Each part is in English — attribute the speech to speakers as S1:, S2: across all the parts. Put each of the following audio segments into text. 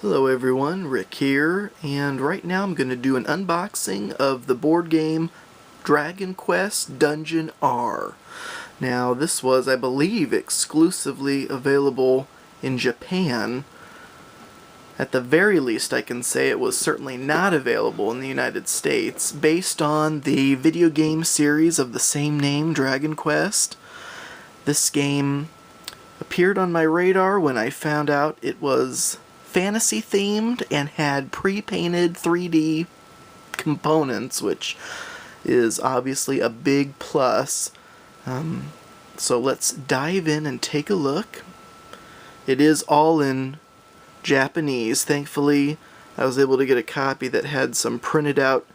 S1: Hello everyone, Rick here, and right now I'm going to do an unboxing of the board game Dragon Quest Dungeon R. Now this was, I believe, exclusively available in Japan. At the very least I can say it was certainly not available in the United States, based on the video game series of the same name, Dragon Quest. This game appeared on my radar when I found out it was fantasy themed and had pre-painted 3D components, which is obviously a big plus. So let's dive in and take a look. It is all in Japanese. Thankfully, I was able to get a copy that had some printed out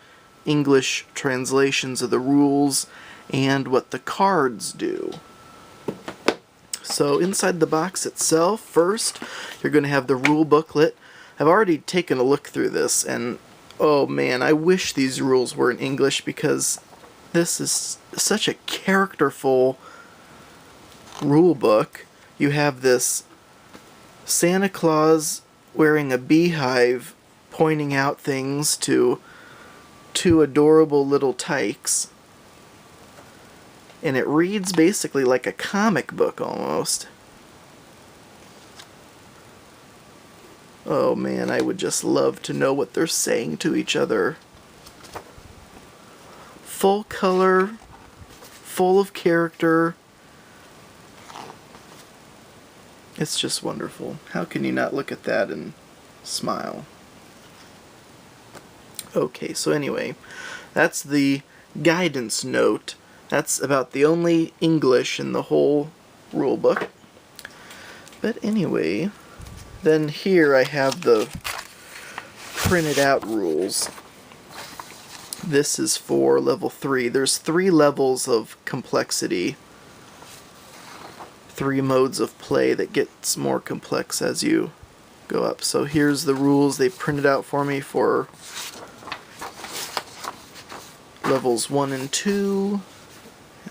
S1: English translations of the rules and what the cards do. So inside the box itself, first, you're going to have the rule booklet. I've already taken a look through this, and oh man, I wish these rules were in English because this is such a characterful rule book. You have this Santa Claus wearing a beehive pointing out things to two adorable little tykes. And it reads basically like a comic book almost. Oh man, I would just love to know what they're saying to each other. Full color, full of character. It's just wonderful. How can you not look at that and smile? Okay, so anyway, that's the guidance note. That's about the only English in the whole rule book. But anyway, then here I have the printed out rules. This is for level 3. There's 3 levels of complexity. 3 modes of play that gets more complex as you go up. So here's the rules they printed out for me for levels 1 and 2.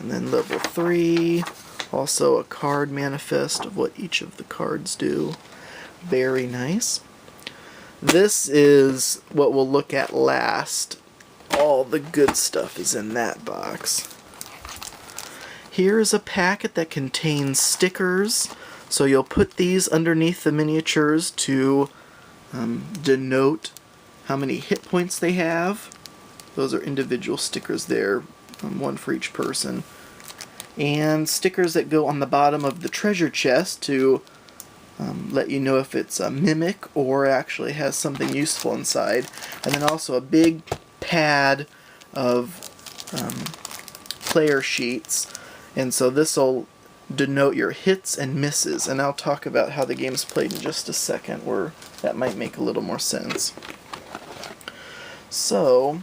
S1: And then level 3, also a card manifest of what each of the cards do. Very nice. This is what we'll look at last. All the good stuff is in that box. Here is a packet that contains stickers. So you'll put these underneath the miniatures to denote how many hit points they have. Those are individual stickers there. One for each person. And stickers that go on the bottom of the treasure chest to let you know if it's a mimic or actually has something useful inside. And then also a big pad of player sheets. And so this will denote your hits and misses. And I'll talk about how the game's played in just a second, where that might make a little more sense. So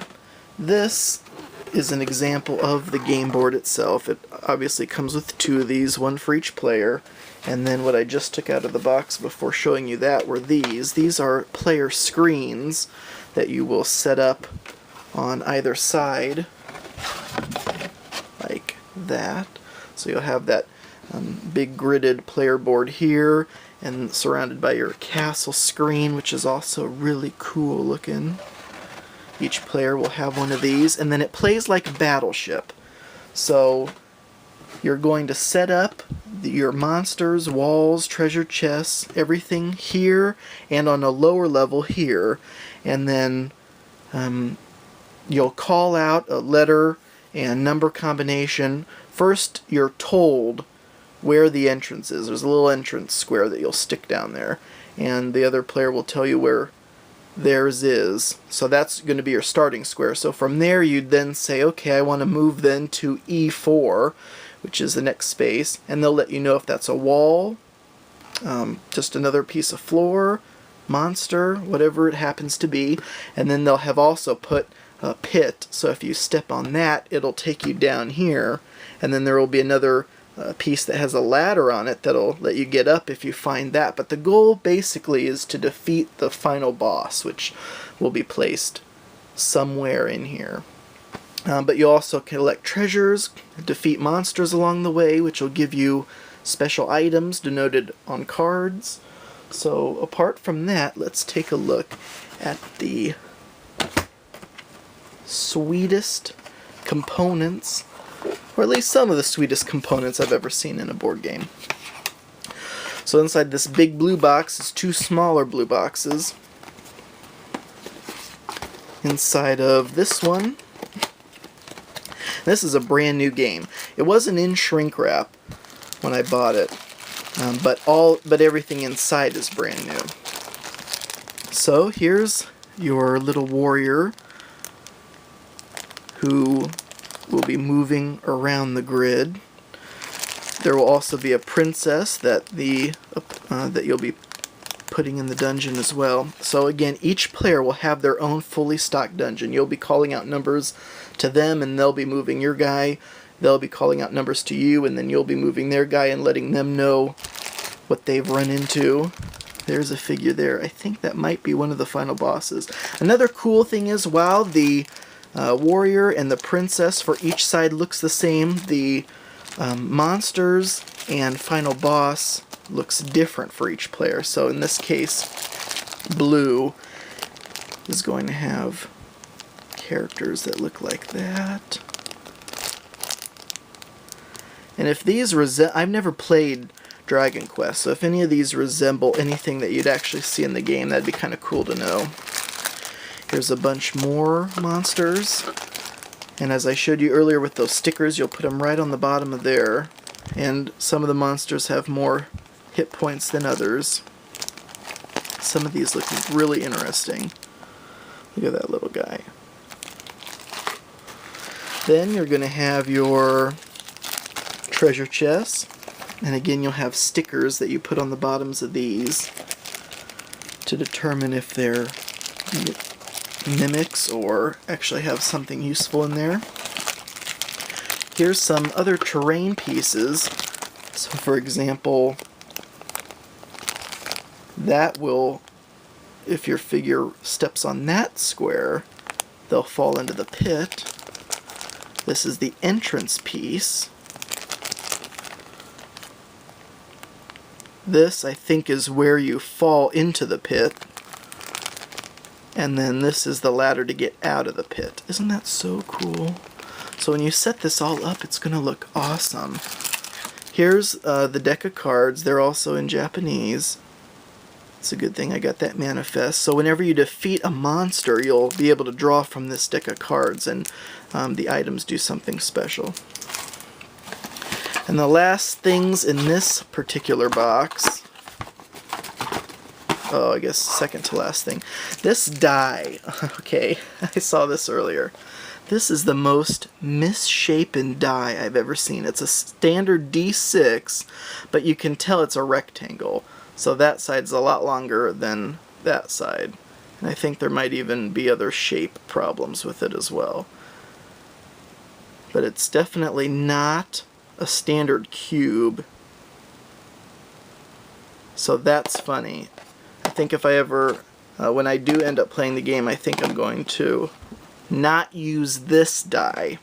S1: this is an example of the game board itself. It obviously comes with 2 of these, one for each player, and then what I just took out of the box before showing you that were these. These are player screens that you will set up on either side, like that. So you'll have that big gridded player board here, and surrounded by your castle screen, which is also really cool looking. Each player will have one of these, and then it plays like a battleship. So you're going to set up your monsters, walls, treasure chests, everything here, and on a lower level here. And then you'll call out a letter and number combination. First, you're told where the entrance is. There's a little entrance square that you'll stick down there, and the other player will tell you where theirs is. So that's going to be your starting square. So from there you'd then say, okay, I want to move then to E4, which is the next space, and they'll let you know if that's a wall, just another piece of floor, monster, whatever it happens to be. And then they'll have also put a pit, so if you step on that, it'll take you down here, and then there will be another piece that has a ladder on it that'll let you get up if you find that. But the goal basically is to defeat the final boss, which will be placed somewhere in here. But you also collect treasures, defeat monsters along the way, which will give you special items denoted on cards. So apart from that, let's take a look at the sweetest components, or at least some of the sweetest components I've ever seen in a board game. So inside this big blue box is two smaller blue boxes. Inside of this one, this is a brand new game. It wasn't in shrink wrap when I bought it, but everything inside is brand new. So here's your little warrior who will be moving around the grid. There will also be a princess that you'll be putting in the dungeon as well. So again, each player will have their own fully stocked dungeon. You'll be calling out numbers to them, and they'll be moving your guy. They'll be calling out numbers to you, and then you'll be moving their guy and letting them know what they've run into. There's a figure there. I think that might be one of the final bosses. Another cool thing is, while the warrior and the princess for each side looks the same, the monsters and final boss looks different for each player. So in this case, blue is going to have characters that look like that. And if these I've never played Dragon Quest, so if any of these resemble anything that you'd actually see in the game, that'd be kind of cool to know. Here's a bunch more monsters. And as I showed you earlier with those stickers, you'll put them right on the bottom of there. And some of the monsters have more hit points than others. Some of these look really interesting. Look at that little guy. Then you're going to have your treasure chests. And again, you'll have stickers that you put on the bottoms of these to determine if they're mimics or actually have something useful in there. Here's some other terrain pieces. So for example, that will, if your figure steps on that square, they'll fall into the pit. This is the entrance piece. This, I think, is where you fall into the pit. And then this is the ladder to get out of the pit. Isn't that so cool? So when you set this all up, it's going to look awesome. Here's the deck of cards. They're also in Japanese. It's a good thing I got that manifest. So whenever you defeat a monster, you'll be able to draw from this deck of cards, and the items do something special. And the last things in this particular box, oh, I guess second to last thing, this die. Okay, I saw this earlier. This is the most misshapen die I've ever seen. It's a standard D6, but you can tell it's a rectangle. So that side's a lot longer than that side. And I think there might even be other shape problems with it as well. But it's definitely not a standard cube. So that's funny. I think if I ever, when I do end up playing the game, I think I'm going to not use this die.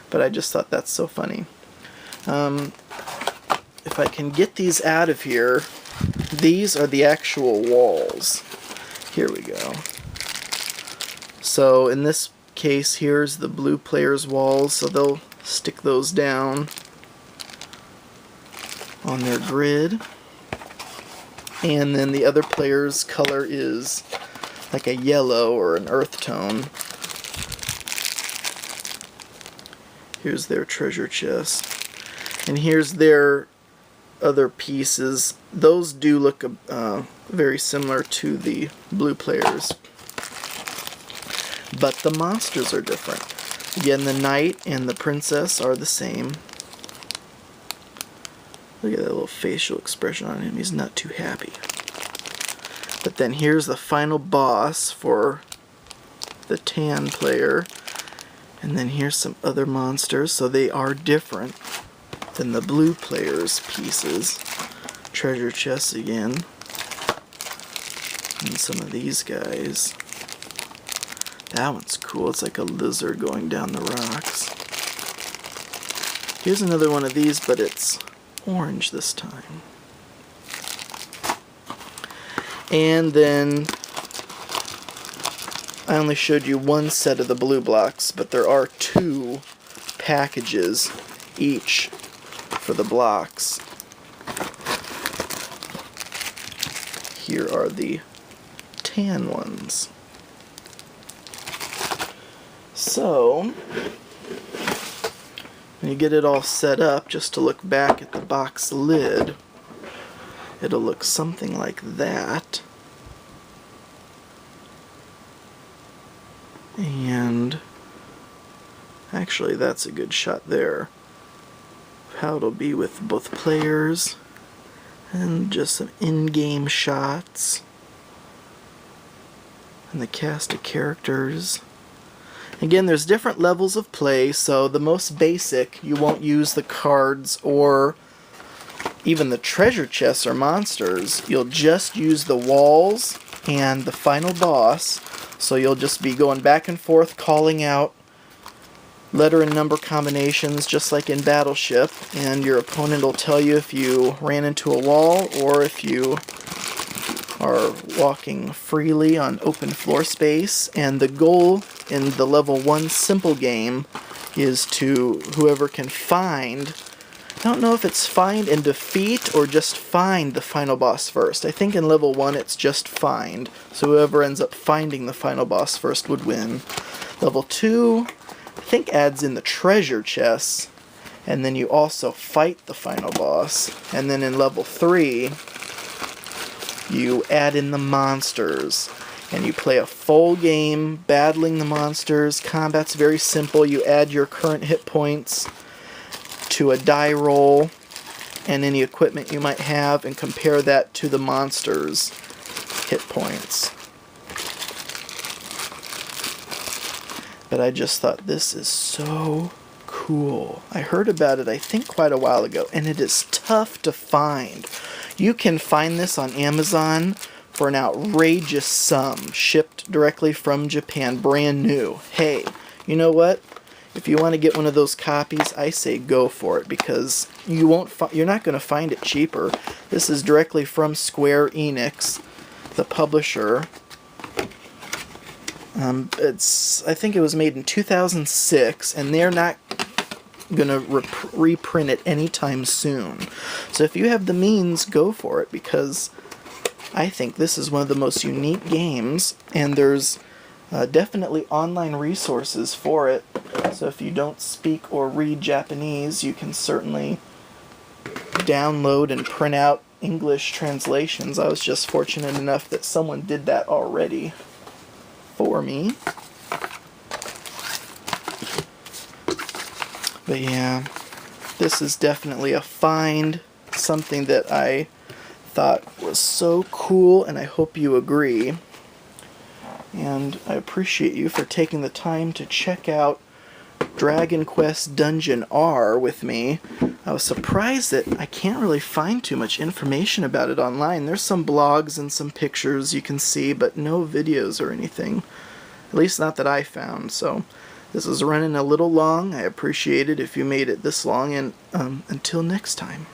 S1: But I just thought that's so funny. If I can get these out of here, these are the actual walls. Here we go. So in this case, here's the blue player's walls, so they'll stick those down on their grid. And then the other player's color is like a yellow or an earth tone. Here's their treasure chest. And here's their other pieces. Those do look very similar to the blue players. But the monsters are different. Again, the knight and the princess are the same. Look at that little facial expression on him. He's not too happy. But then here's the final boss for the tan player. And then here's some other monsters. So they are different than the blue player's pieces. Treasure chests again. And some of these guys. That one's cool. It's like a lizard going down the rocks. Here's another one of these, but it's orange this time. And then I only showed you one set of the blue blocks, but there are 2 packages each for the blocks. Here are the tan ones. So, when you get it all set up, just to look back at the box lid, it'll look something like that. And actually, that's a good shot there. How it'll be with both players, and just some in-game shots, and the cast of characters. Again, there's different levels of play, so the most basic, you won't use the cards or even the treasure chests or monsters. You'll just use the walls and the final boss, so you'll just be going back and forth calling out letter and number combinations just like in Battleship, and your opponent will tell you if you ran into a wall or if you are walking freely on open floor space. And the goal in the level 1 simple game is to whoever can find, I don't know if it's find and defeat or just find the final boss first. I think in level 1 it's just find, so whoever ends up finding the final boss first would win. Level 2 I think adds in the treasure chests, and then you also fight the final boss. And then in level 3 you add in the monsters, and you play a full game battling the monsters. Combat's very simple. You add your current hit points to a die roll and any equipment you might have, and compare that to the monsters' hit points. But I just thought, this is so cool. I heard about it, I think, quite a while ago, and it is tough to find. You can find this on Amazon for an outrageous sum, shipped directly from Japan, brand new. Hey, you know what? If you want to get one of those copies, I say go for it, because you're not going to find it cheaper. This is directly from Square Enix, the publisher. I think it was made in 2006, and they're not going to reprint it anytime soon. So if you have the means, go for it, because I think this is one of the most unique games, and there's definitely online resources for it. So if you don't speak or read Japanese, you can certainly download and print out English translations. I was just fortunate enough that someone did that already for me. But yeah, this is definitely a find, something that I thought was so cool, and I hope you agree. And I appreciate you for taking the time to check out Dragon Quest Dungeon R with me. I was surprised that I can't really find too much information about it online. There's some blogs and some pictures you can see, but no videos or anything. At least not that I found. So this is running a little long. I appreciate it if you made it this long, and until next time.